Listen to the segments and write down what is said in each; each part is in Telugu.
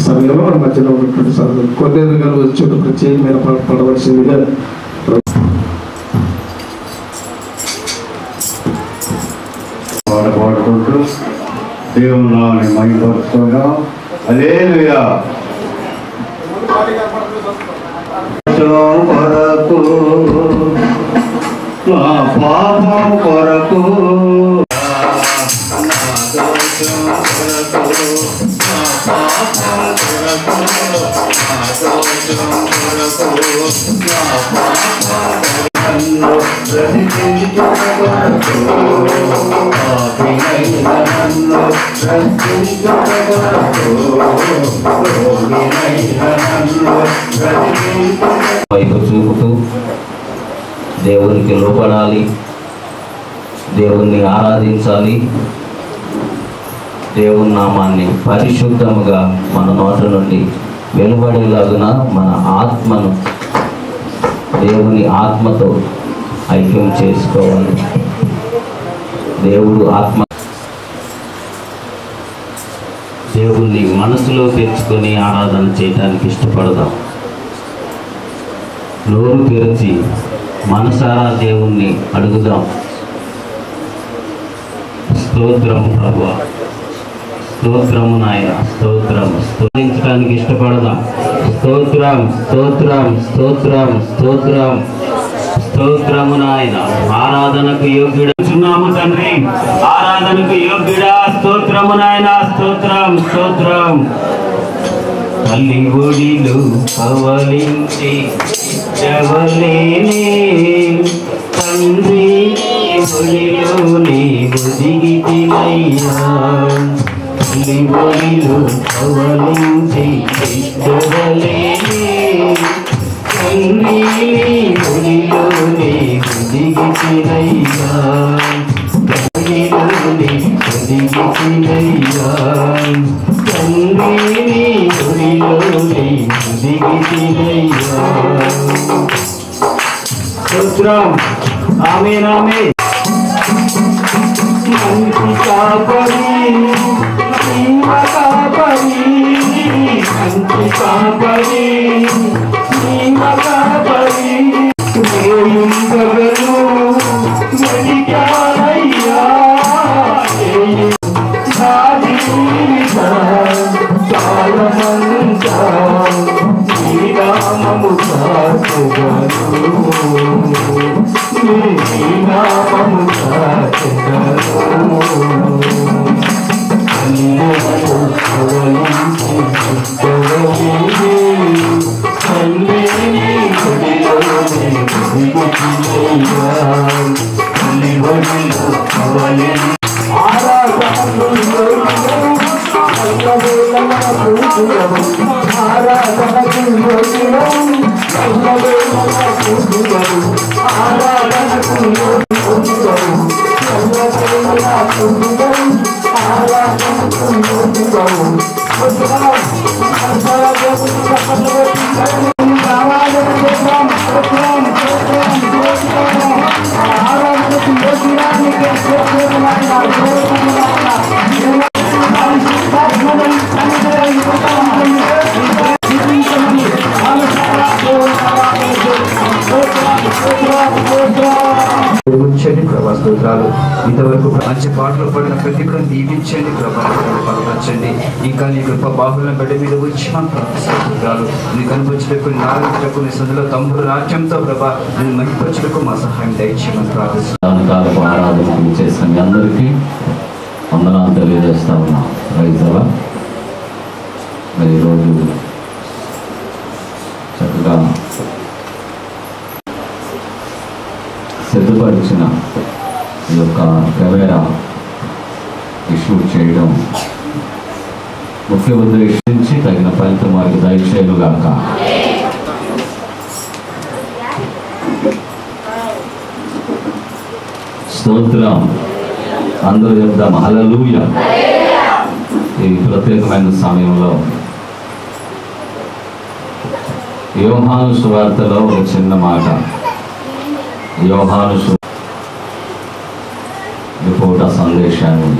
సమయంలో మన మధ్యలో ఉన్నటువంటి సభ్యులు కొన్ని వచ్చేటప్పుడు చేయి మీద పడవలసిందిగా పాడుకుంటూ దేవుని నామమును మహిమపరుస్తున్నాం. హల్లెలూయా. కొరకు నా పాపం కొరకు వైపు చూపుతూ దేవునికి లోపడాలి, దేవుణ్ణి ఆరాధించాలి. దేవుని నామాన్ని పరిశుద్ధముగా మన నోట నుండి వెలువడేలాగున మన ఆత్మను దేవుని ఆత్మతో ఐక్యం చేసుకోవాలి. దేవుడు ఆత్మ దేవుణ్ణి మనసులో తెచ్చుకొని ఆరాధన చేయడానికి ఇష్టపడదాం. నోరు తెరిచి మనసారా దేవుణ్ణి అడుగుదాం. స్తోత్రం ప్రభువా, స్తోత్రము నాయన, స్తోత్రం. స్తుతించడానికి ఇష్టపడదాం. స్తోత్రం, స్తోత్రం, స్తోత్రం, స్తోత్రం, స్తోత్రము నాయన. ఆరాధనకు యోగ్యుడుచున్నాము తండ్రి, ఆరాధనకు యోగ్యుడా. స్తోత్రము నాయన, స్తోత్రం, స్తోత్రం. తల్లి ఒడిలో పవలించి ఎవలేని తండ్రి ఒడిలోనే ఒదిగితినయ్యా. తల్లి ఒడిలో పవలించి ఎవలేని తండ్రి ఒడిలోనే ఒదిగితినయ్యా. ఒడిలోనే ఒదిగితినయ్యా. తండ్రి ఒడిలోనే ఒదిగితినయ్యా. స్తోత్రం. ఆమేన్, ఆమేన్. మంచి కాపరి, జీవ కాపరి, మంచి కాపరి, జీవ కాపరి. దేవుందరూ వెలిగారయ్యా. నా జీవితం కాలమంతా నీ నామము కాచెదను, నీ నామము కాచెదను. స్తోత్రాలు. ఇంతవరకు మంచి పాటలు పడిన ప్రతి కూడా దీవించండి ప్రభా, బలపరచండి. ఇంకా నీ కృప బాహుల బిడ్డ మీద వచ్చిన స్తోత్రాలు. నీ కనిపించడానికి నాలుగు నీ సందులో తమ్ముడు రాజ్యంతో ప్రభా నేను మహిపరచుటకు మా సహాయం దయచేయమని ప్రార్థిస్తున్నాను. ఆరాధన చేసిన అందరికీ వందనాలు తెలియజేస్తా ఉన్నాం. రైతుల మరి ఈరోజు చక్కగా సిద్ధపరిచిన ఈ యొక్క కెమెరా ఇష్యూ చేయడం ముఖ్య ఉద్దేశించి తగిన ఫలితం వారికి దయచేయుగాక. స్తోత్రం. అందరూ చెప్దాం హల్లెలూయా. ఈ ప్రత్యేకమైన సమయంలో యోహాను సువార్తలో ఒక చిన్న మాట. యోహాను పూట సందేశాన్ని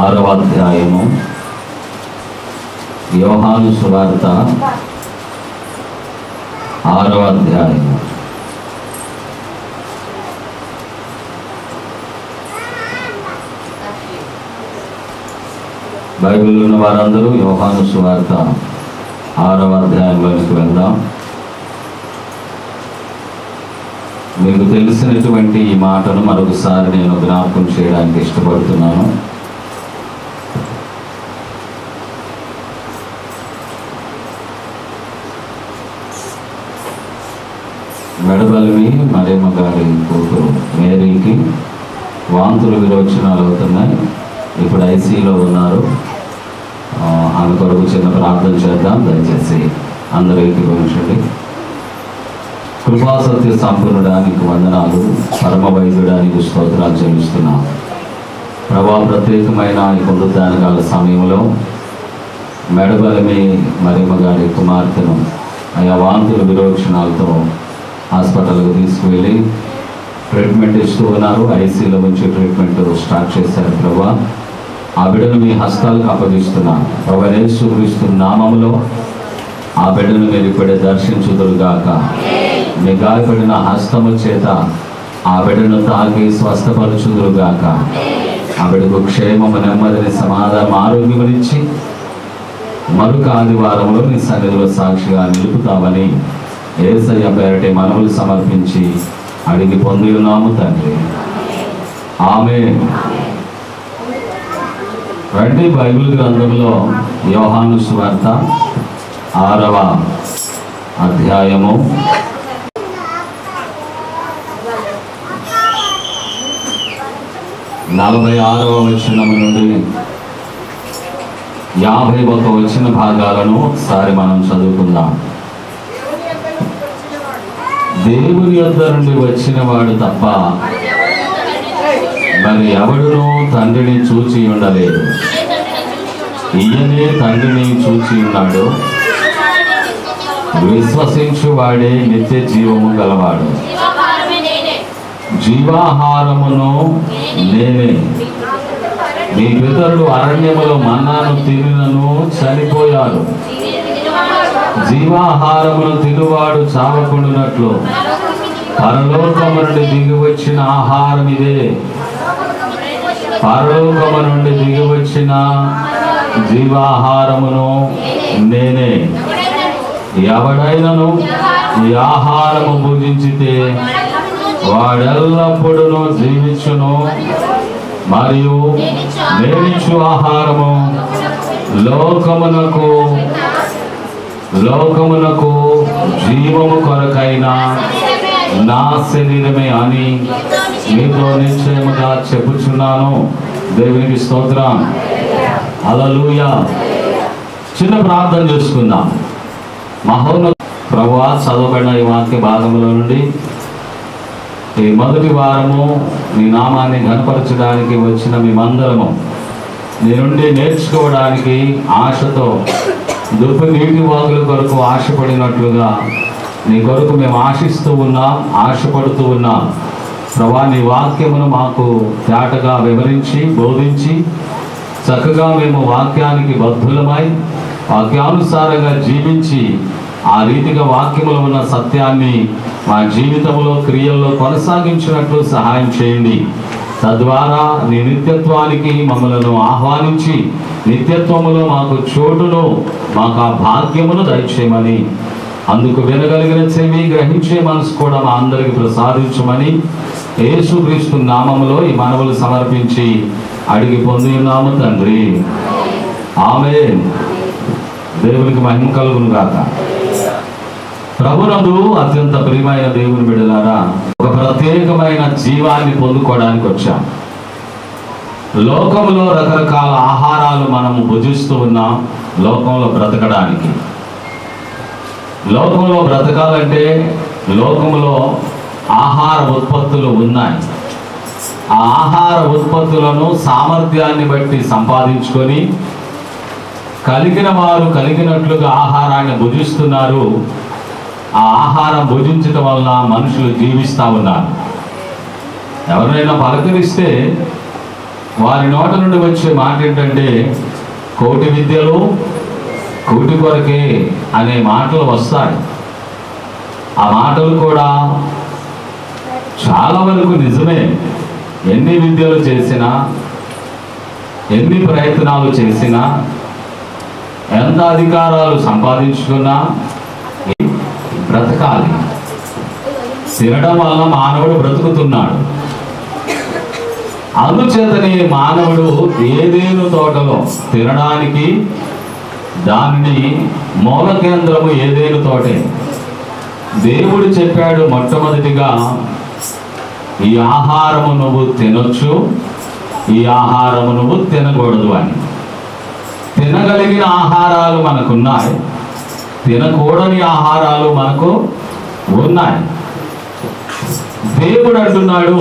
ఆరవ అధ్యాయము యోహాను సువార్త 6వ అధ్యాయము బైబిల్ ఉన్న వారందరూ యోహాను సువార్త 6వ అధ్యాయంలోనికి వెళ్దాం. మీకు తెలిసినటువంటి ఈ మాటను మరొకసారి నేను జ్ఞాపకం చేయడానికి ఇష్టపడుతున్నాను. మెడబలిమి మరియమ్మ గారి కూతురు మేరీకి వాంతులు విరోచనాలు అవుతున్నాయి. ఇప్పుడు ఐసీలో ఉన్నారు. ఆమె కొరకు చిన్న ప్రార్థన చేద్దాం. దయచేసి అందరూ ఏకీభవించండి. కృపాసత్య సంపూర్ణడానికి వందనాలు, పరమ వైద్యుడానికి స్తోత్రాలు చెల్లిస్తున్నాం. ప్రభా, ప్రత్యేకమైన ఈ పునరుద్ధానకాల సమయంలో మెడబలిమి మరియమ్మ గారి కుమార్తెను ఆయా వాంతుల విరోచనాలతో హాస్పిటల్కు తీసుకువెళ్ళి ట్రీట్మెంట్ ఇస్తూ ఉన్నారు. ఐసీలో నుంచి ట్రీట్మెంట్ స్టార్ట్ చేశారు. ప్రభా, ఆ బిడ్డను మీ హస్తాలకు అప్పగిస్తున్నాను. ప్రభా, యేసుక్రీస్తు నామములో ఆ బిడ్డను మీరు ఇప్పుడే దర్శించుదురుగాక. మీ గాయపడిన హస్తము చేత ఆ బిడ్డను తాకి స్వస్థపరచుదురుగాక. ఆ బిడ్డకు క్షేమము, నెమ్మదిని, సమాధానం, ఆరోగ్యమునిచ్చి మరొక ఆదివారంలో నీ సన్నిధిలో సాక్షిగా నిలుపుతామని యేసయ్య పేరటి మనవులు సమర్పించి అడిగి పొంది ఉన్నాము తండ్రి. ఆమేన్. రండి, బైబిల్ గ్రంథంలో యోహాను సువార్త 6వ అధ్యాయము 46వ వచనము నుండి 51వ వచన భాగాలను ఒకసారి మనం చదువుకుందాం. దేవుని యొద్ద నుండి వచ్చిన వాడు తప్ప మరి ఎవడునూ తండ్రిని చూచి ఉండలేదు. ఈయనే తండ్రిని చూచి ఉన్నాడు. విశ్వసించు వాడే నిత్య జీవము గలవాడు. జీవాహారమును నేనే. మీ పితరులు అరణ్యములో మన్నాను తినినను చనిపోయారు. జీవాహారమును తినువాడు చావకుండునట్లు పరలోకము నుండి దిగి వచ్చిన ఆహారం ఇదే. పరలోకము నుండి దిగి వచ్చిన జీవాహారమును నేనే. ఎవడైనను ఈ ఆహారము భుజించితే వాడెల్లప్పుడూ జీవించును. మరియు నేనిచ్చు ఆహారము లోకమునకు జీవము కొరకైన నా శరీరమే అని మీతో నిశ్చయముగా చెప్పుచున్నాను. దేవునికి స్తోత్రం. హల్లెలూయా. చిన్న ప్రార్థన చేసుకుందాం. మహోన్నత ప్రభువా, చదవబడిన ఈ వాక్య భాగంలో నుండి ఈ మొదటి వారము నీ నామాన్ని ఘనపరచడానికి వచ్చిన మేమందరము నీ నుండి నేర్చుకోవడానికి ఆశతో దుప్పు నీటి వాగుల కొరకు ఆశపడినట్లుగా నీ కొరకు మేము ఆశిస్తూ ఉన్నాం, ఆశపడుతూ ఉన్నాం. ప్రభా, నీ వాక్యమును మాకు తేటగా వివరించి బోధించి చక్కగా మేము వాక్యానికి బద్ధులమై వాక్యానుసారంగా జీవించి ఆ రీతిగా వాక్యములో ఉన్న సత్యాన్ని మా జీవితంలో క్రియల్లో కొనసాగించినట్లు సహాయం చేయండి. తద్వారా నీ నిత్యత్వానికి మమ్మలను ఆహ్వానించి నిత్యత్వములో మాకు చోటును, మాకు ఆ భాగ్యమును దయచేయమని అందుకు వినగలిగిన చెవి, గ్రహించే మనసు కూడా మా అందరికి ప్రసాదించమని యేసుక్రీస్తు నామములో ఈ మనవులు సమర్పించి అడిగి పొంది ఉన్నాము తండ్రి. ఆమేన్. దేవునికి మహిమ కలుగును గాక. ప్రభునందు అత్యంత ప్రియమైన దేవుని బిడ్డలారా, ఒక ప్రత్యేకమైన జీవాన్ని పొందుకోవడానికి వచ్చాం. లోకంలో రకరకాల ఆహారాలు మనము భుజిస్తూ ఉన్నాం. లోకంలో బ్రతకడానికి, లోకంలో బ్రతకాలంటే లోకంలో ఆహార ఉత్పత్తులు ఉన్నాయి. ఆ ఆహార ఉత్పత్తులను సామర్థ్యాన్ని బట్టి సంపాదించుకొని కలిగిన వారు కలిగినట్లుగా ఆహారాన్ని భుజిస్తున్నారు. ఆ ఆహారం భుజించడం వలన మనుషులు జీవిస్తూ ఉన్నారు. ఎవరైనా పలకరిస్తే వారి నోట నుండి వచ్చే మాట ఏంటంటే, కోటి విద్యలు కూటి కొరకే అనే మాటలు వస్తాయి. ఆ మాటలు కూడా చాలా వరకు నిజమే. ఎన్ని విద్యలు చేసినా, ఎన్ని ప్రయత్నాలు చేసినా, ఎంత అధికారాలు సంపాదించుకున్నా బ్రతకాలి. తినడం వల్ల మానవుడు బ్రతుకుతున్నాడు. అందుచేతనే మానవుడు ఏదేను తోటలో తినడానికి దానిని మూల కేంద్రము ఏదేను తోటే. దేవుడు చెప్పాడు మొట్టమొదటిగా, ఈ ఆహారము నువ్వు తినొచ్చు, ఈ ఆహారము నువ్వు తినకూడదు అని. తినగలిగిన ఆహారాలు మనకున్నాయి, తినకూడని ఆహారాలు మనకు ఉన్నాయి. దేవుడు అంటున్నాడు,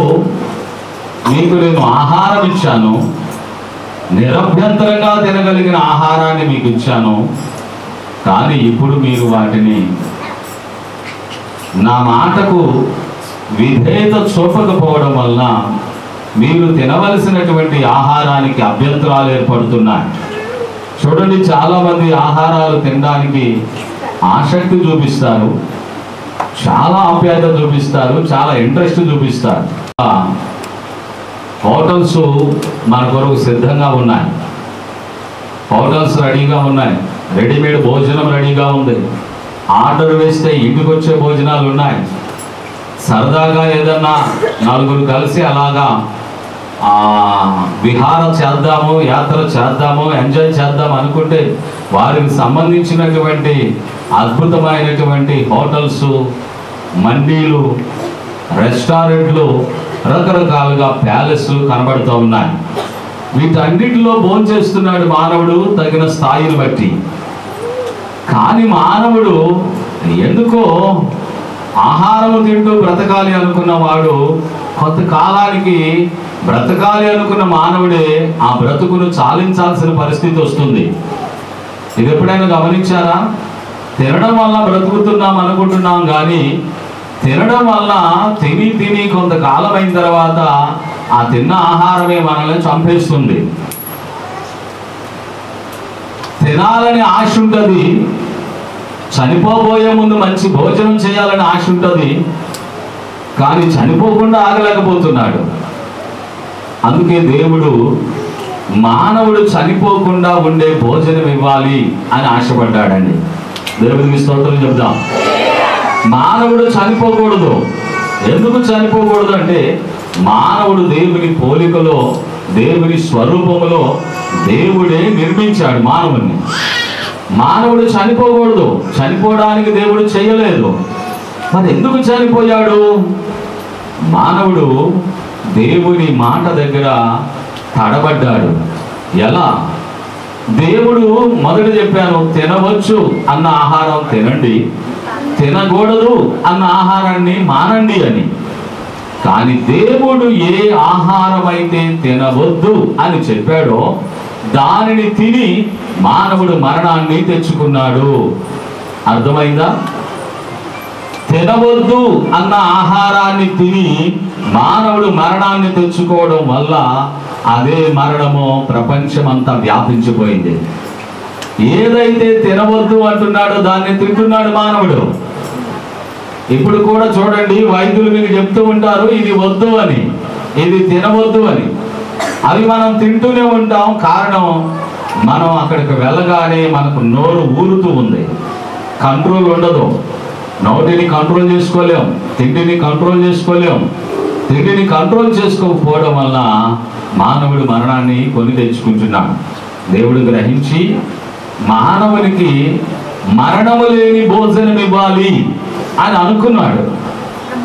మీకు నేను ఆహారం ఇచ్చాను, నిరభ్యంతరంగా తినగలిగిన ఆహారాన్ని మీకు ఇచ్చాను. కానీ ఇప్పుడు మీరు వాటిని నా మాటకు విధేయత చూపకపోవడం వలన మీరు తినవలసినటువంటి ఆహారానికి అభ్యంతరాలు ఏర్పడుతున్నాయి. చూడండి, చాలామంది ఆహారాలు తినడానికి ఆసక్తి చూపిస్తారు, చాలా ఆప్యాయత చూపిస్తారు, చాలా ఇంట్రెస్ట్ చూపిస్తారు. హోటల్స్ మన కొరకు సిద్ధంగా ఉన్నాయి. హోటల్స్ రెడీగా ఉన్నాయి. రెడీమేడ్ భోజనం రెడీగా ఉంది. ఆర్డర్ వేస్తే ఇంటికి వచ్చే భోజనాలు ఉన్నాయి. సరదాగా ఏదన్నా నలుగురు కలిసి అలాగా విహారం చేద్దాము, యాత్ర చేద్దాము, ఎంజాయ్ చేద్దాం అనుకుంటే వారికి సంబంధించినటువంటి అద్భుతమైనటువంటి హోటల్స్, మండీలు, రెస్టారెంట్లు, రకరకాలుగా ప్యాలెస్లు కనబడుతూ ఉన్నాయి. వీటన్నిటిలో భోంచేస్తున్నాడు మానవుడు తగిన స్థాయిని బట్టి. కానీ మానవుడు ఎందుకో ఆహారము తింటూ బ్రతకాలి అనుకున్నవాడు కొంతకాలానికి బ్రతకాలి అనుకున్న మానవుడే ఆ బ్రతుకును చాలించాల్సిన పరిస్థితి వస్తుంది. ఇది ఎప్పుడైనా గమనించారా? తినడం వల్ల బ్రతుకుతున్నాం అనుకుంటున్నాం, కానీ తినడం వల్ల తిని కొంతకాలం అయిన తర్వాత ఆ తిన్న ఆహారమే మనల్ని చంపేస్తుంది. తినాలని ఆశ ఉంటుంది, చనిపోబోయే ముందు మంచి భోజనం చేయాలని ఆశ ఉంటుంది, కానీ చనిపోకుండా ఆగలేకపోతున్నాడు. అందుకే దేవుడు మానవుడు చనిపోకుండా ఉండే భోజనం ఇవ్వాలి అని ఆశపడ్డాడండి. దేవుడికి స్తోత్రం చెప్దాం. మానవుడు చనిపోకూడదు. ఎందుకు చనిపోకూడదు అంటే, మానవుడు దేవుని పోలికలో, దేవుని స్వరూపములో దేవుడే నిర్మించాడు మానవుడిని. మానవుడు చనిపోకూడదు, చనిపోవడానికి దేవుడు చేయలేదు. మరి ఎందుకు చనిపోయాడు? మానవుడు దేవుని మాట దగ్గర తడబడ్డాడు. ఎలా? దేవుడు మొదట చెప్పాను, తినవచ్చు అన్న ఆహారం తినండి, తినకూడదు అన్న ఆహారాన్ని మానండి అని. కానీ దేవుడు ఏ ఆహారం అయితే తినవద్దు అని చెప్పాడో దానిని తిని మానవుడు మరణాన్ని తెచ్చుకున్నాడు. అర్థమైందా? తినవద్దు అన్న ఆహారాన్ని తిని మానవుడు మరణాన్ని తెచ్చుకోవడం వల్ల అదే మరణము ప్రపంచమంతా వ్యాపించిపోయింది. ఏదైతే తినవద్దు అంటున్నాడో దాన్ని తింటున్నాడు మానవుడు. ఇప్పుడు కూడా చూడండి, వైద్యులు మీకు చెప్తూ ఉంటారు, ఇది వద్దు అని, ఇది తినవద్దు అని. అవి మనం తింటూనే ఉంటాం. కారణం, మనం అక్కడికి వెళ్ళగానే మనకు నోరు ఊరుతూ ఉంది. కంట్రోల్ ఉండదు. నోటిని కంట్రోల్ చేసుకోలేం, తిండిని కంట్రోల్ చేసుకోలేం. తిండిని కంట్రోల్ చేసుకోకపోవడం వల్ల మానవుడు మరణాన్ని కొని తెచ్చుకుంటున్నాడు. దేవుడు గ్రహించి మానవునికి మరణము లేని భోజనం ఇవ్వాలి అని అనుకున్నాడు.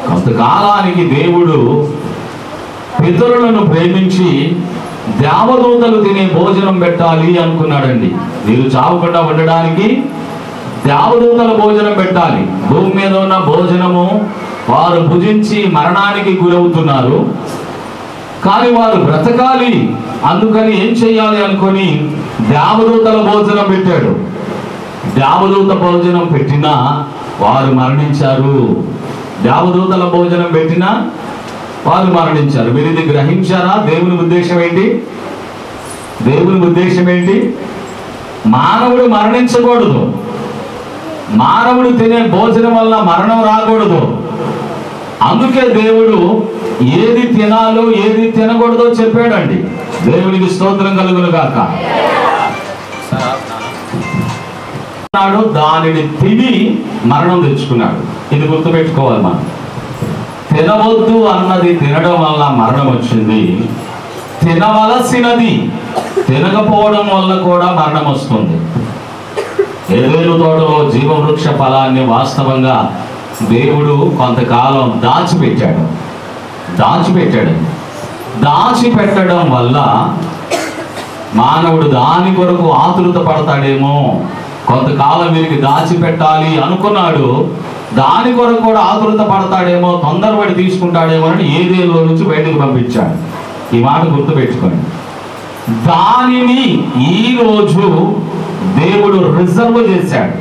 కొంతకాలానికి దేవుడు పితరులను ప్రేమించి దేవదూతలు తినే భోజనం పెట్టాలి అనుకున్నాడండి. మీరు చావకుండా ఉండడానికి దేవదూతల భోజనం పెట్టాలి. భూమి మీద ఉన్న భోజనము వారు భుజించి మరణానికి గురవుతున్నారు, కానీ వారు బ్రతకాలి. అందుకని ఏం చేయాలి అనుకొని దేవదూతల భోజనం పెట్టాడు. దేవదూత భోజనం పెట్టినా వారు మరణించారు. దేవదూతల భోజనం పెట్టినా వారు మరణించారు. మీరు ఇది గ్రహించారా? దేవుని ఉద్దేశం ఏంటి? దేవుని ఉద్దేశం ఏంటి? మానవుడు మరణించకూడదు. మానవుడు తినే భోజనం వల్ల మరణం రాకూడదు. అందుకే దేవుడు ఏది తినాలో ఏది తినకూడదో చెప్పాడండి. దేవునికి స్తోత్రం కలుగును గాక. దానిని తిని మరణం తెచ్చుకున్నాడు. ఇది గుర్తుపెట్టుకోవాలి. మనం తినవద్దు అన్నది తినడం వల్ల మరణం వచ్చింది. తినవలసినది తినకపోవడం వల్ల కూడా మరణం వస్తుంది. ఏదేను తోటలో జీవవృక్ష ఫలాన్ని వాస్తవంగా దేవుడు కొంతకాలం దాచిపెట్టాడు. దాచిపెట్టడం వల్ల మానవుడు దాని కొరకు ఆతురత పడతాడేమో. కొంతకాలం వీరికి దాచిపెట్టాలి అనుకున్నాడు, దాని కొరకు కూడా ఆతురత పడతాడేమో, తొందరపడి తీసుకుంటాడేమో అని ఏదేలో నుంచి బయటకు పంపించాడు. ఈ మాట గుర్తుపెట్టుకోండి. దానిని ఈరోజు దేవుడు రిజర్వ్ చేశాడు.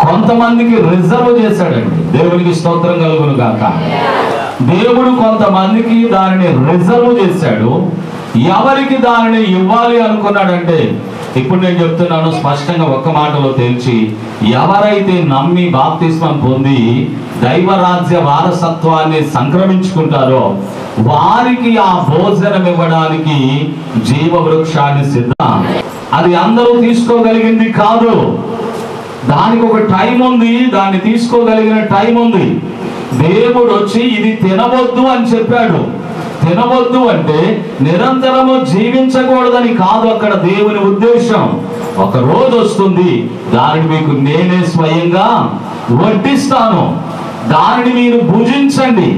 కొంతమందికి రిజర్వ్ చేశాడండి. దేవునికి స్తోత్రం కలుగును గాక. దేవుడు కొంతమందికి దానిని రిజర్వ్ చేశాడు. ఎవరికి దానిని ఇవ్వాలి అనుకున్నాడంటే, ఇప్పుడు నేను చెప్తున్నాను స్పష్టంగా ఒక్క మాటలో తేల్చి, ఎవరైతే నమ్మి బాప్తిస్మం పొంది దైవరాజ్య వారసత్వాన్ని సంక్రమించుకుంటారో వారికి ఆ భోజనం ఇవ్వడానికి జీవవృక్షాన్ని సిద్ధం. అది అందరూ తీసుకోగలిగింది కాదు. దానికి ఒక టైం ఉంది. దాన్ని తీసుకోగలిగిన టైం ఉంది. దేవుడు వచ్చి ఇది తినవద్దు అని చెప్పాడు. తినవద్దు అంటే నిరంతరము జీవించకూడదని కాదు అక్కడ దేవుని ఉద్దేశం. ఒక రోజు వస్తుంది, దానిని మీకు నేనే స్వయంగా వడ్డిస్తాను. దానిని మీరు భుజించండి.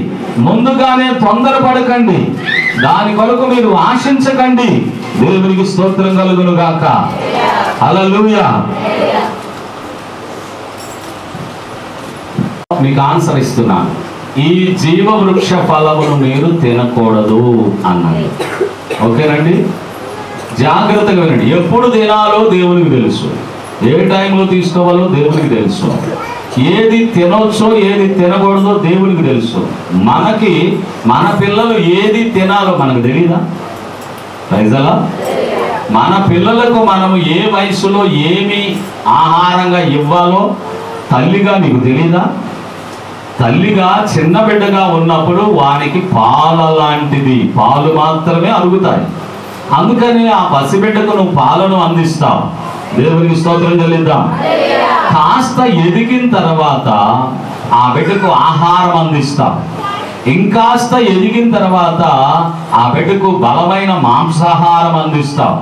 ముందుగానే తొందరపడకండి. దాని కొరకు మీరు ఆశించకండి. దేవునికి స్తోత్రం కలుగును గాక. హల్లెలూయా. మీకు ఆన్సర్ ఇస్తున్నాను. ఈ జీవవృక్ష ఫలమును మీరు తినకూడదు అన్నాడు. ఓకేనండి? జాగ్రత్తగా వినండి. ఎప్పుడు తినాలో దేవునికి తెలుసు, ఏ టైంలో తీసుకోవాలో దేవునికి తెలుసు, ఏది తినొచ్చో ఏది తినకూడదో దేవునికి తెలుసు. మనకి మన పిల్లలు ఏది తినాలో మనకు తెలీదా? రైజలా? మన పిల్లలకు మనము ఏ వయసులో ఏమి ఆహారంగా ఇవ్వాలో తల్లిగా నీకు తెలీదా? తల్లిగా చిన్న బిడ్డగా ఉన్నప్పుడు వానికి పాల లాంటిది, పాలు మాత్రమే అరుగుతాయి. అందుకని ఆ పసిబిడ్డకు నువ్వు పాలను అందిస్తావు. దేవునికి స్తోత్రం చెల్లిద్దాం. కాస్త ఎదిగిన తర్వాత ఆ బిడ్డకు ఆహారం అందిస్తావు. ఇంకాస్త ఎదిగిన తర్వాత ఆ బిడ్డకు బలమైన మాంసాహారం అందిస్తావు.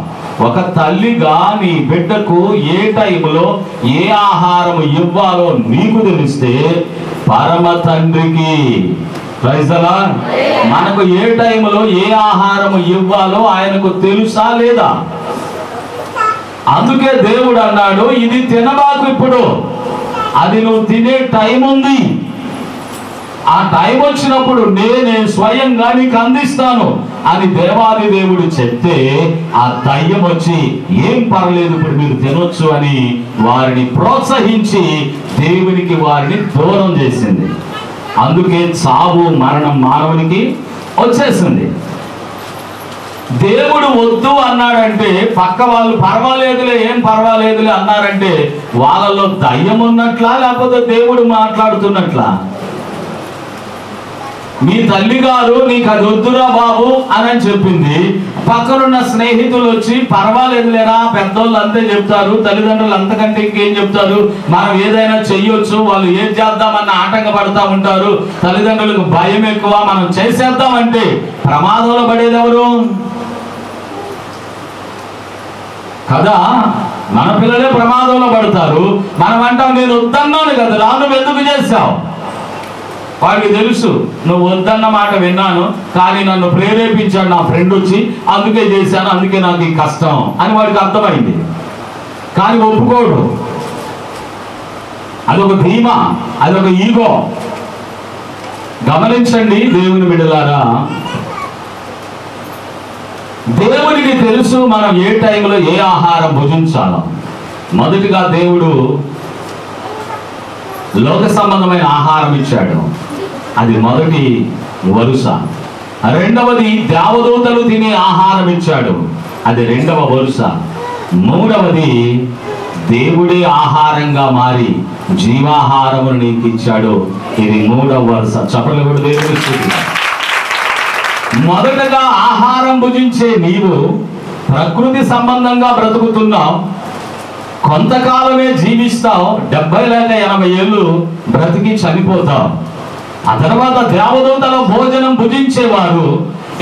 ఒక తల్లిగా నీ బిడ్డకు ఏ టైంలో ఏ ఆహారం ఇవ్వాలో నీకు తెలిస్తే పరమ తండ్రికి ప్రైజలా మనకు ఏ టైంలో ఏ ఆహారం ఇవ్వాలో ఆయనకు తెలుసా లేదా? అందుకే దేవుడు అన్నాడు, ఇది తినబాకు, ఇప్పుడు అది నువ్వు తినే టైం ఉంది. ఆ టైం వచ్చినప్పుడు నేనే స్వయంగా నీకు అందిస్తాను అని దేవాది దేవుడు చెప్తే ఆ దయ్యం వచ్చి ఏం పర్లేదు ఇప్పుడు మీరు తినొచ్చు అని వారిని ప్రోత్సహించి దేవునికి వారిని దూరం చేసింది. అందుకే చావు మరణం మానవునికి వచ్చేసింది. దేవుడు వద్దు అన్నాడంటే పక్క వాళ్ళు పర్వాలేదులే, ఏం పర్వాలేదులే అన్నారంటే వాళ్ళలో దయ్యం ఉన్నట్లా లేకపోతే దేవుడు మాట్లాడుతున్నట్లా? మీ తల్లి గారు నీకు అది వద్దురా బాబు అని చెప్పింది, పక్కనున్న స్నేహితులు వచ్చి పర్వాలేదులేరా, పెద్దోళ్ళు అంతే చెప్తారు, తల్లిదండ్రులు అంతకంటే ఇంకేం చెప్తారు, మనం ఏదైనా చెయ్యొచ్చు, వాళ్ళు ఏం చేద్దామన్న ఆటంకపడతా ఉంటారు, తల్లిదండ్రులకు భయం ఎక్కువ, మనం చేసేద్దామంటే ప్రమాదంలో పడేది ఎవరు? కదా, మన పిల్లలే ప్రమాదంలో పడతారు. మనం అంటాం నేను వద్దన్నాను కదా, నువ్వు ఎందుకు చేశావు? వాడికి తెలుసు నువ్వు వద్దన్న మాట విన్నాను, కానీ నన్ను ప్రేరేపించాడు నా ఫ్రెండ్ వచ్చి, అందుకే చేశాను, అందుకే నాకు ఈ కష్టం అని వాడికి అర్థమైంది. కానీ ఒప్పుకోడు. అదొక ధీమా, అదొక ఈగో. గమనించండి దేవుని బిడ్డలారా, దేవునికి తెలుసు మనం ఏ టైంలో ఏ ఆహారం భుజించాలో. మొదటిగా దేవుడు లోక సంబంధమైన ఆహారం ఇచ్చాడు, అది మొదటి వరుస. రెండవది దేవదూతలు తినే ఆహారం ఇచ్చాడు, అది రెండవ వరుస. మూడవది దేవుడే ఆహారంగా మారి జీవాహారమును నీకు ఇచ్చాడు, ఇది మూడవ వరుస. చప్పట్లు కూడా దేవుని స్తుతి. మొదటగా ఆహారం భుజించే నీవు ప్రకృతి సంబంధంగా బ్రతుకుతున్నావు, కొంతకాలమే జీవిస్తావు, 70 లేక 80 ఏళ్ళు బ్రతికి చనిపోతావు. ఆ తర్వాత దేవదూతల భోజనం భుజించేవారు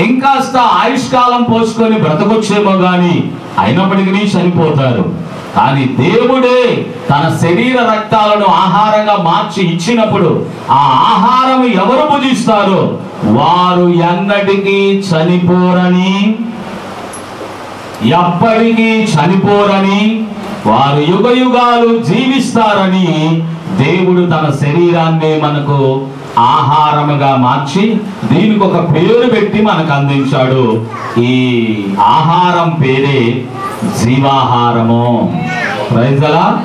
ఇంకాస్త ఆయుష్కాలం పోసుకొని బ్రతకొచ్చేమో గాని అయినప్పటికీ చనిపోతారు. కానీ దేవుడే తన శరీర రక్తాలను ఆహారంగా మార్చి ఇచ్చినప్పుడు ఆ ఆహారం ఎవరు భుజిస్తారో వారు ఎన్నటికీ చనిపోరని, ఎప్పటికీ చనిపోరని, వారు యుగయుగాలు జీవిస్తారని దేవుడు తన శరీరాన్ని మనకు ఆహారముగా మార్చి దీనికి ఒక పేరు పెట్టి మనకు అందించాడు. ఈ ఆహారం పేరే జీవాహారము. Praise the lord.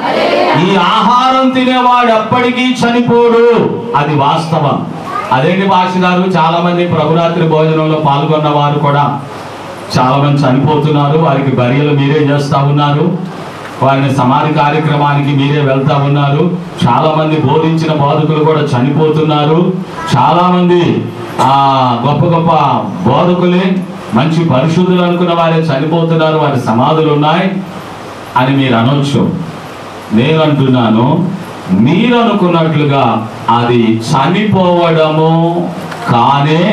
ఈ ఆహారం తినేవాడు ఎప్పటికీ చనిపోడు, అది వాస్తవం. అదేంటి భాష గారు, చాలా మంది ప్రభురాత్రి భోజనంలో పాల్గొన్న వారు కూడా చాలా మంది చనిపోతున్నారు, వారికి బరియలు మీరే చేస్తా ఉన్నారు, వారిని సమాధి కార్యక్రమానికి మీరే వెళ్తా ఉన్నారు. చాలా మంది బోధించిన బోధకులు కూడా చనిపోతున్నారు. చాలా మంది గొప్ప గొప్ప బోధకులే, మంచి పరిశుద్ధులు అనుకున్న వారే చనిపోతున్నారు, వారి సమాధులు ఉన్నాయి అని మీరు అనొచ్చు. నేను అంటున్నాను, మీరు అనుకున్నట్లుగా అది చనిపోవడము కానే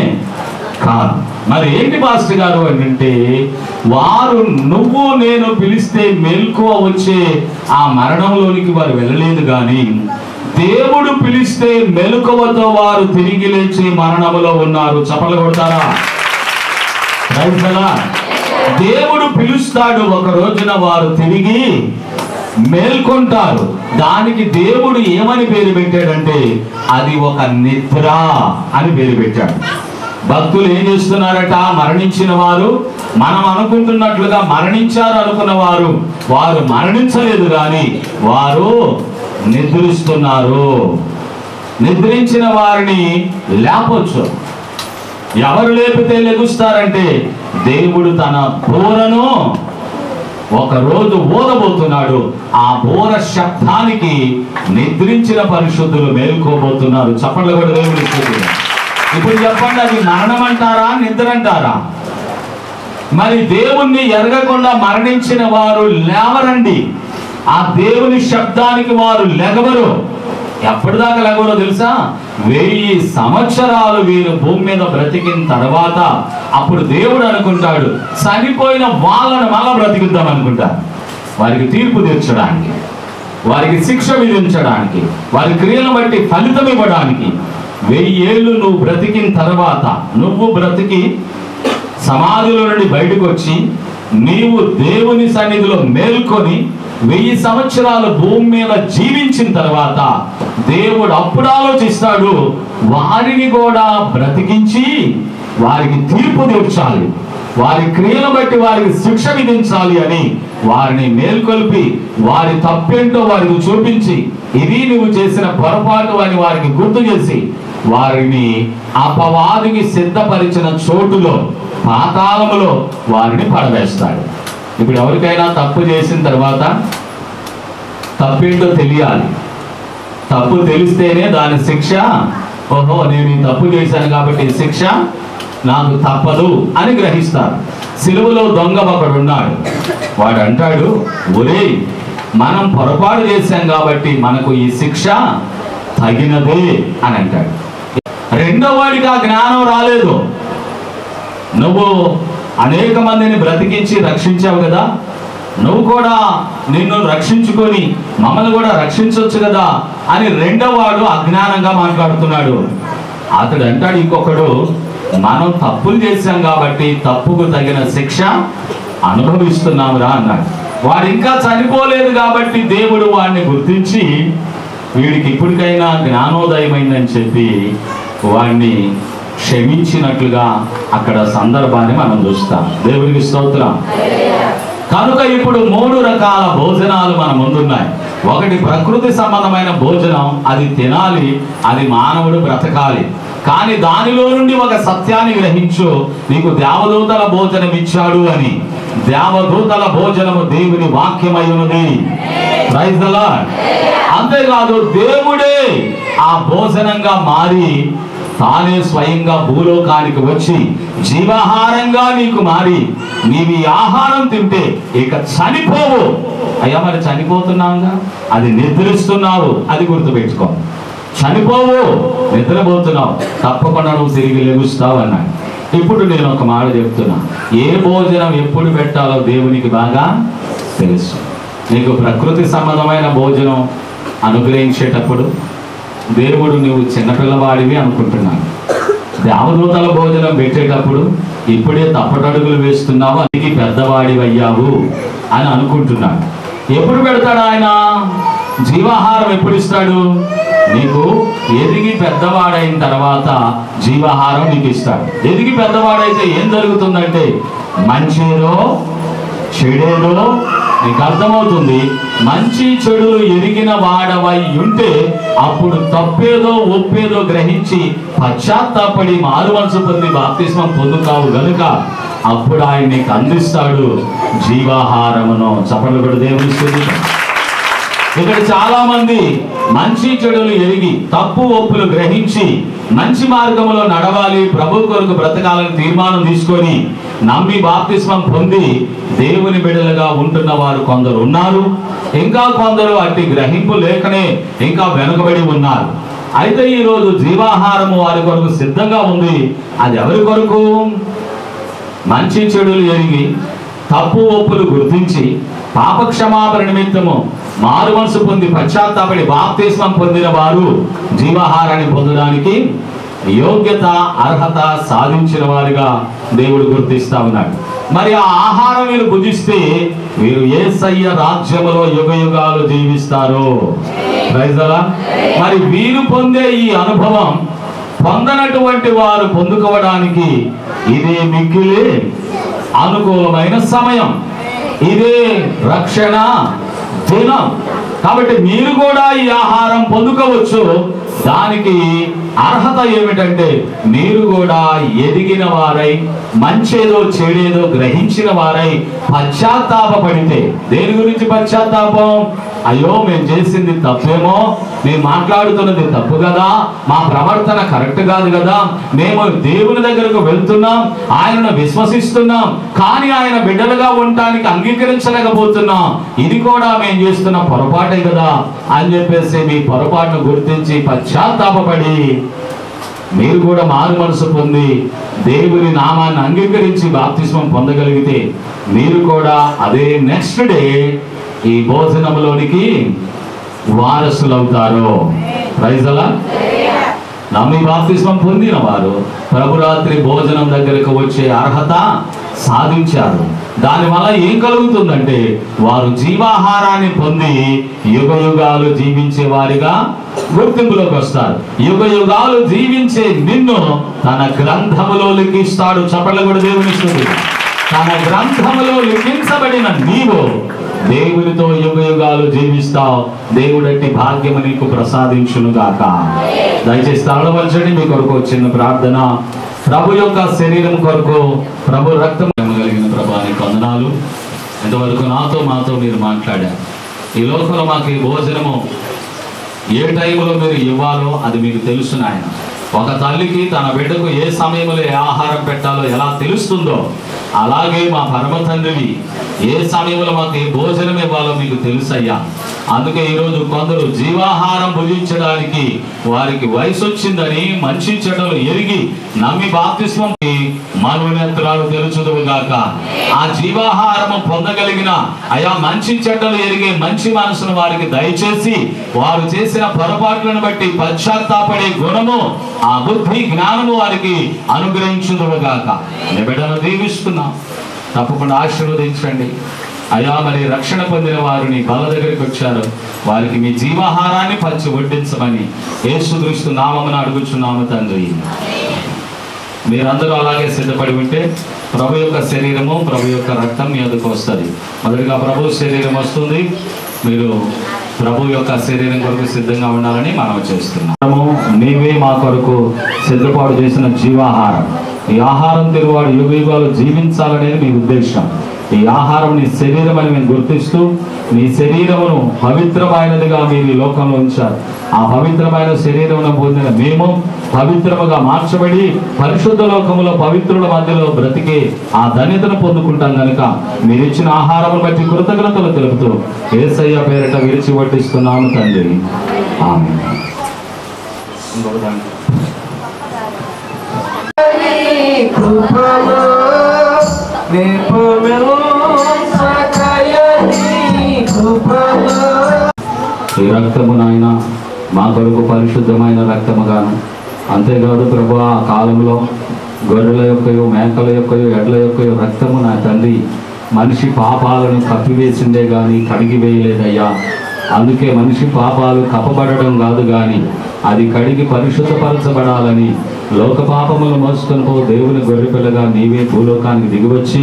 కాదు. మరి ఏంటి పాస్టర్ గారు అంటే, వారు నువ్వు నేను పిలిస్తే మెలకువ వచ్చే ఆ మరణంలోనికి వారు వెళ్ళలేదు, కానీ దేవుడు పిలిస్తే మెలకువతో వారు తిరిగి లేచి మరణములో ఉన్నారు. చప్పట్లు కొడతారా? Praise the Lord. దేవుడు పిలుస్తాడు, ఒక రోజున వారు తిరిగి మేల్కొంటారు. దానికి దేవుడు ఏమని పేరు పెట్టాడంటే, అది ఒక నిద్ర అని పేరు పెట్టాడు. భక్తులు ఏం చేస్తున్నారట, మరణించిన వారు మనం అనుకుంటున్నట్లుగా మరణించారు అనుకున్న వారు మరణించలేదు, కానీ వారు నిద్రిస్తున్నారు. నిద్రించిన వారిని లేపొచ్చు. ఎవరు లేపితే లెగుస్తారంటే, దేవుడు తన బోరను ఒక రోజు ఊదబోతున్నాడు. ఆ బోర శబ్దానికి నిద్రించిన పరిశుద్ధులు మేల్కోబోతున్నారు. చప్పట్లు కూడా దేవుడి స్తుతి. ఇప్పుడు చెప్పండి, అది మరణం అంటారా, నిద్ర అంటారా? మరి దేవుణ్ణి ఎరగకుండా మరణించిన వారు లేవరండి. ఆ దేవుని శబ్దానికి వారు లెగవరు. ఎప్పటిదాకా లెగవరో తెలుసా? 1000 సంవత్సరాలు వీరు భూమి మీద బ్రతికిన తర్వాత అప్పుడు దేవుడు అనుకుంటాడు, చనిపోయిన వాళ్ళను మళ్ళా బ్రతికిద్దాం అనుకుంటారు. వారికి తీర్పు తీర్చడానికి, వారికి శిక్ష విధించడానికి, వారి క్రియలను బట్టి ఫలితం ఇవ్వడానికి 1000 ఏళ్ళు నువ్వు బ్రతికిన తర్వాత, నువ్వు బ్రతికి సమాధిలో నుండి బయటకు వచ్చి నీవు దేవుని సన్నిధిలో మేల్కొని 1000 సంవత్సరాలు భూమి మీద జీవించిన తర్వాత దేవుడు అప్పుడు ఆలోచిస్తాడు, వారిని కూడా బ్రతికించి వారికి తీర్పు తీర్చాలి, వారి క్రియలను బట్టి వారికి శిక్ష విధించాలి అని వారిని మేల్కొల్పి వారి తప్పేంటో వారికి చూపించి, ఇది నువ్వు చేసిన పొరపాటు అని వారికి గుర్తు చేసి వారిని అపవాదికి సిద్ధపరిచిన చోటులో, పాతాళములో వారిని పడవేస్తాడు. ఇప్పుడు ఎవరికైనా తప్పు చేసిన తర్వాత తప్పేంటో తెలియాలి. తప్పు తెలిస్తేనే దాని శిక్ష, ఓహో నేను ఈ తప్పు చేశాను కాబట్టి శిక్ష నాకు తప్పదు అని గ్రహిస్తారు. సిలువలో దొంగ ఒకడున్నాడు. వాడు అంటాడు, ఒరేయ్, మనం పొరపాటు చేశాం కాబట్టి మనకు ఈ శిక్ష తగినదే అని అంటాడు. రెండో వాడికి ఆ జ్ఞానం రాలేదు. నువ్వు అనేక మందిని బ్రతికించి రక్షించావు కదా, నువ్వు కూడా నిన్ను రక్షించుకొని మమ్మల్ని కూడా రక్షించవచ్చు కదా అని రెండో వాడు అజ్ఞానంగా మాట్లాడుతున్నాడు. అతడు అంటాడు ఇంకొకడు, మనం తప్పులు చేశాం కాబట్టి తప్పుకు తగిన శిక్ష అనుభవిస్తున్నామురా అన్నాడు. వాడు ఇంకా చనిపోలేదు కాబట్టి దేవుడు వాడిని గుర్తించి వీడికి ఇప్పటికైనా జ్ఞానోదయమైందని చెప్పి వాడిని క్షమించినట్లుగా అక్కడ సందర్భాన్ని మనం చూస్తాం. దేవుడికి స్తోత్రం. కనుక ఇప్పుడు 3 రకాల భోజనాలు మన ముందున్నాయి. ఒకటి ప్రకృతి సంబంధమైన భోజనం, అది తినాలి, అది మానవుడు బ్రతకాలి. కానీ దానిలో నుండి ఒక సత్యాన్ని గ్రహించు, నీకు దేవదూతల భోజనం ఇచ్చాడు అని. దేవదూతల భోజనము దేవుని వాక్యమై ఉన్నది. Praise the Lord. అంతేకాదు దేవుడే ఆ భోజనంగా మారి తానే స్వయంగా భూలోకానికి వచ్చి జీవాహారంగా నీకు మారి నీవి ఆహారం తింటే ఇక చనిపోవు. అయ్యా మరి చనిపోతున్నావుగా, అది నిద్రిస్తున్నావు, అది గుర్తుపెట్టుకో. చనిపోవు, నిద్రపోతున్నావు, తప్పకుండా నువ్వు తిరిగి లెగుస్తావు అన్నాడు. ఇప్పుడు నేను ఒక మాట చెప్తున్నా, ఏ భోజనం ఎప్పుడు పెట్టాలో దేవునికి బాగా తెలుసు. నీకు ప్రకృతి సంబంధమైన భోజనం అనుగ్రహించేటప్పుడు దేవుడు నువ్వు చిన్నపిల్లవాడివి అనుకుంటున్నాను. దేవదూతల భోజనం పెట్టేటప్పుడు ఇప్పుడే తప్పటడుగులు వేస్తున్నావు, అందుకే పెద్దవాడివి అయ్యావు అని అనుకుంటున్నాడు. ఎప్పుడు పెడతాడు ఆయన? జీవాహారం ఎప్పుడు ఇస్తాడు? నీకు ఎదిగి పెద్దవాడైన తర్వాత జీవాహారం నీకు ఇస్తాడు. ఎదిగి పెద్దవాడైతే ఏం జరుగుతుందంటే మంచేదో చెడేదో నీకు అర్థమవుతుంది. మంచి చెడులు ఎరిగిన వాడవై ఉంటే అప్పుడు తప్పేదో ఒప్పేదో గ్రహించి పశ్చాత్తాపడి మారు మనసు పొంది బాప్తిస్మం పొందుతావు గనుక అప్పుడు ఆయన నీకు అందిస్తాడు జీవాహారమును. చప్పట్లు కూడా దేవుని స్తుతిద్దాం. ఇక్కడ చాలా మంది మంచి చెడులు ఎరిగి తప్పు ఒప్పులు గ్రహించి మంచి మార్గంలో నడవాలి, ప్రభు కొరకు బ్రతకాలని తీర్మానం తీసుకొని నమ్మి బాప్తిస్మం పొంది దేవుని బిడ్డలుగా ఉంటున్న వారు కొందరు ఉన్నారు. ఇంకా కొందరు అట్టి గ్రహింపు లేకనే ఇంకా వెనుకబడి ఉన్నారు. అయితే ఈరోజు జీవాహారము వారి కొరకు సిద్ధంగా ఉంది. అది ఎవరి కొరకు? మంచి చెడులు ఎరిగి తప్పు ఒప్పులు గుర్తించి పాపక్షమాపణ నిమిత్తము మారు మనసు పొంది పశ్చాత్తాపడి బాప్తిస్మం పొందిన వారు జీవాహారాన్ని పొందడానికి యోగ్యత అర్హత సాధించిన వారిగా దేవుడు గుర్తిస్తా ఉన్నాడు. మరి ఆ ఆహారం వీరు భుజిస్తే వీరు యేసయ్య రాజ్యములో యుగయుగాలు జీవిస్తారు. Praise the Lord. మరి వీరు పొందే ఈ అనుభవం పొందనటువంటి వారు పొందుకోవడానికి ఇదే మిక్కిలి అనుకూలమైన సమయం, ఇదే రక్షణ దినం. కాబట్టి మీరు కూడా ఈ ఆహారం పొందుకోవచ్చు. దానికి అర్హత ఏమిటంటే మీరు కూడా ఎదిగిన వారై మంచేదో చెడేదో గ్రహించిన వారై పశ్చాత్తాపడితే. దేని గురించి పశ్చాత్తాపం? అయ్యో మేము చేసింది తప్పేమో, మేము మాట్లాడుతున్నది తప్పు కదా, మా ప్రవర్తన కరెక్ట్ కాదు కదా, మేము దేవుని దగ్గరకు వెళ్తున్నాం, ఆయనను విశ్వసిస్తున్నాం, కానీ ఆయన బిడ్డలుగా ఉండటానికి అంగీకరించలేకపోతున్నాం, ఇది కూడా మేము చేస్తున్న పొరపాటే కదా అని చెప్పేసి మీ పొరపాటును గుర్తించి పశ్చాత్తాపడి మీరు కూడా మారు మనసు పొంది దేవుని నామాన్ని అంగీకరించి బాప్తిస్మం పొందగలిగితే మీరు కూడా అదే నెక్స్ట్ డే ఈ భోజనంలోనికి వారసులవుతారు. Praise the Lord. నమ్మి బాప్తిస్మం పొందిన వారు ప్రభురాత్రి భోజనం దగ్గరకు వచ్చే అర్హత సాధించారు. దానివల్ల ఏం కలుగుతుందంటే వారు జీవాహారాన్ని పొంది యుగయుగాలు జీవించే వారిగా గుర్తింపులోకి వస్తారు. యుగయుగాలు జీవించే నిన్ను తన గ్రంథములో లిఖిస్తాడు. చప్పట్లు కూడా దేవుని స్తుతి. తన గ్రంథములో లిఖించబడిన నీవు దేవునితో యుగయుగాలు జీవిస్తావు. దేవుడట్టి భాగ్యము నీకు ప్రసాదించును గాక. దయచేసి తలవంచండి. మీ కొరకు చిన్న ప్రార్థన. ప్రభు యొక్క శరీరం కొరకు, ప్రభు రక్తం కలిగిన ప్రభానికి వందనాలు. ఇంతవరకు నాతో మాతో మీరు మాట్లాడారు. ఈ లోకంలో మాకు ఈ భోజనము ఏ టైంలో మీరు ఇవ్వాలో అది మీకు తెలుసు నాయన. ఒక తల్లికి తన బిడ్డకు ఏ సమయంలో ఏ ఆహారం పెట్టాలో ఎలా తెలుస్తుందో, అలాగే మా పరమ తండ్రివి ఏ సమయంలో మాకు ఏ భోజనం ఇవ్వాలో మీకు తెలుసయ్యా. అందుకే ఈరోజు కొందరు జీవాహారం భుజించడానికి వారికి వయసు వచ్చిందని మంచి చెడ్డలు ఎరిగి నమ్మి బాప్తిస్మం మనోనేత్రాలు తెలుచుదువుగాక. ఆ జీవాహారము పొందగలిగిన అయా మంచి చెడ్డలు ఎరిగే మంచి మనసును వారికి దయచేసి వారు చేసిన పొరపాట్లను బట్టి పశ్చాత్తాపడే గుణము, ఆ బుద్ధి జ్ఞానము వారికి అనుగ్రహించుదువుగాక. నీ బిడ్డను దీవిస్తున్నాం, తప్పకుండా ఆశీర్వదించండి అయా. మరి రక్షణ పొందిన వారు నీ బల్ల దగ్గరికి వచ్చారు, వారికి మీ జీవాహారాన్ని పంచి వడ్డించమని యేసుక్రీస్తు నామమున అడుగుచున్నాము తండ్రి. మీరందరూ అలాగే సిద్ధపడి ఉంటే ప్రభు యొక్క శరీరము, ప్రభు యొక్క రక్తం మీ ఎదుకు వస్తుంది. మొదటిగా ప్రభు శరీరం వస్తుంది, మీరు ప్రభు యొక్క శరీరం కొరకు సిద్ధంగా ఉండాలని మనం చేస్తున్నాము. నీవే మా కొరకు సిద్ధపాటు చేసిన జీవాహారం. ఈ ఆహారం తిరువాడు యుగ యుగాలు జీవించాలనేది మీ ఉద్దేశం. ఈ ఆహారం నీ శరీరం అని మేము గుర్తిస్తూ నీ శరీరమును పవిత్రమైనదిగా మీరు ఈ లోకంలో ఉంచారు. ఆ పవిత్రమైన శరీరమును పొందిన మేము పవిత్రముగా మార్చబడి పరిశుద్ధ లోకములో పవిత్రుల మధ్యలో బ్రతికి ఆ ధన్యతను పొందుకుంటాం కనుక మీరు ఇచ్చిన ఆహారమును బట్టి కృతజ్ఞతలు తెలుపుతూ యేసయ్య పేరిట విరిచి వడ్డిస్తున్నాము తండ్రి. ఆమేన్. ఈ రక్తము నాయన మా కొరకు పరిశుద్ధమైన రక్తముగాను, అంతేకాదు ప్రభు ఆ కాలంలో గొర్రెల యొక్కయో మేకల యొక్కయో ఎడ్ల యొక్కయో రక్తము నా తండ్రి మనిషి పాపాలను కప్పివేసిందే కానీ కడిగి వేయలేదయ్యా. అందుకే మనిషి పాపాలు కప్పబడడం కాదు కానీ అది కడిగి పరిశుద్ధపరచబడాలని లోక పాపములు మోసుకొని పో దేవుని గొర్రెపిల్లగా నీవే భూలోకానికి దిగివచ్చి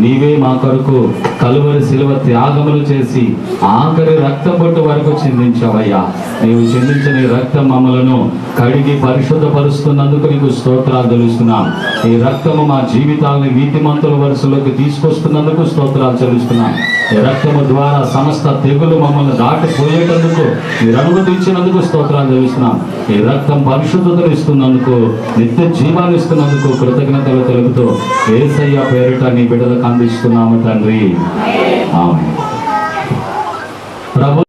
నీవే మా కొరకు కలువరి శిలువ త్యాగములు చేసి ఆఖరి రక్తం బొట్టు వరకు చిందించావయ్యా. నీవు చిందించిన ఈ రక్తం మమ్మలను కడిగి పరిశుద్ధపరుస్తున్నందుకు నీకు స్తోత్రాలు తెలుస్తున్నాం. ఈ రక్తము మా జీవితాలను నీతిమంతుల వరుసలోకి తీసుకొస్తున్నందుకు స్తోత్రాలు చెల్లిస్తున్నాం. ఈ రక్తము ద్వారా సమస్త తెగులు మమ్మల్ని దాటిపోయేటందుకు మీరు అనుమతించినందుకు స్తోత్రాలు తెలుస్తున్నాం. ఈ రక్తం పరిశుద్ధతను ఇస్తున్నందుకు, నిత్య జీవాన్ని ఇస్తున్నందుకు కృతజ్ఞతలు తెలుపుతూ యేసయ్య పేరిట నీ బిడ్డలకు అందిస్తున్నాము తండ్రి. ఆమేన్. ప్రభు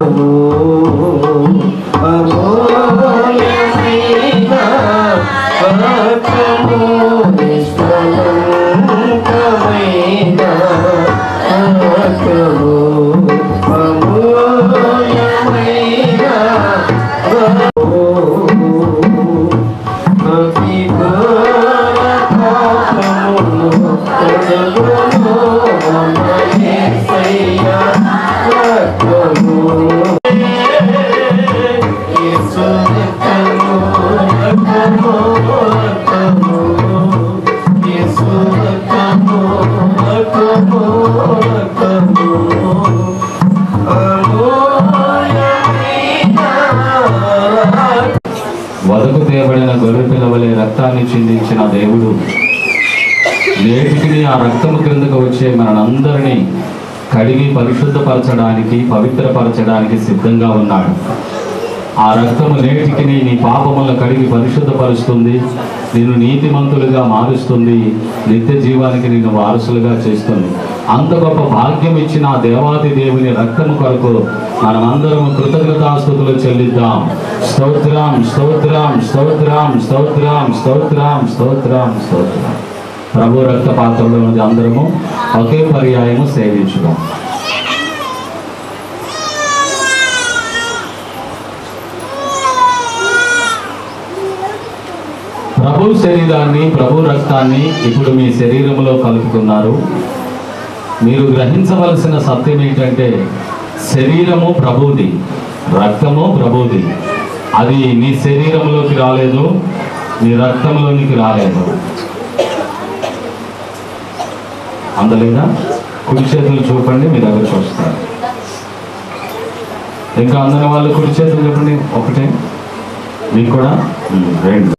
వదకు తేబడిన గొర్రె పిల్లవలే రక్తాన్ని చిందించిన దేవుడు నేటికి ఆ రక్తము క్రిందకు వచ్చే మనందరినీ కడిగి పరిశుద్ధపరచడానికి, పవిత్రపరచడానికి సిద్ధంగా ఉన్నాడు. ఆ రక్తము నేటికి నీ పాపములను కడిగి పరిశుద్ధపరుస్తుంది, నిన్ను నీతిమంతులుగా మారుస్తుంది, నిత్య జీవానికి నిన్ను వారసులుగా చేస్తుంది. అంత గొప్ప భాగ్యం ఇచ్చిన ఆ దేవాది దేవుని రక్తము కొరకు మనమందరము కృతజ్ఞతాస్తుతులు చెల్లిద్దాం. స్తోత్రం స్తోత్రం స్తోత్రం స్తోత్రం స్తోత్రం స్తోత్రం స్తోత్రం. ప్రభు రక్త పాత్రలో ఉన్నది అందరము ఒకే పర్యాయము సేవించుదాం. ప్రభు శరీరాన్ని, ప్రభు రక్తాన్ని ఇప్పుడు మీ శరీరంలో కలుపుకున్నారు. మీరు గ్రహించవలసిన సత్యం ఏంటంటే శరీరము ప్రభువుది, రక్తము ప్రభువుది. అది నీ శరీరంలోకి రాలేదు, నీ రక్తంలోనికి రాలేదు. అందలేదా? కుడి చేతులు చూపండి, మీ దగ్గరకు వస్తారు. ఇంకా అందని వాళ్ళు కుడి చేతులు చెప్పండి. ఒకటే మీకు కూడా రెండు.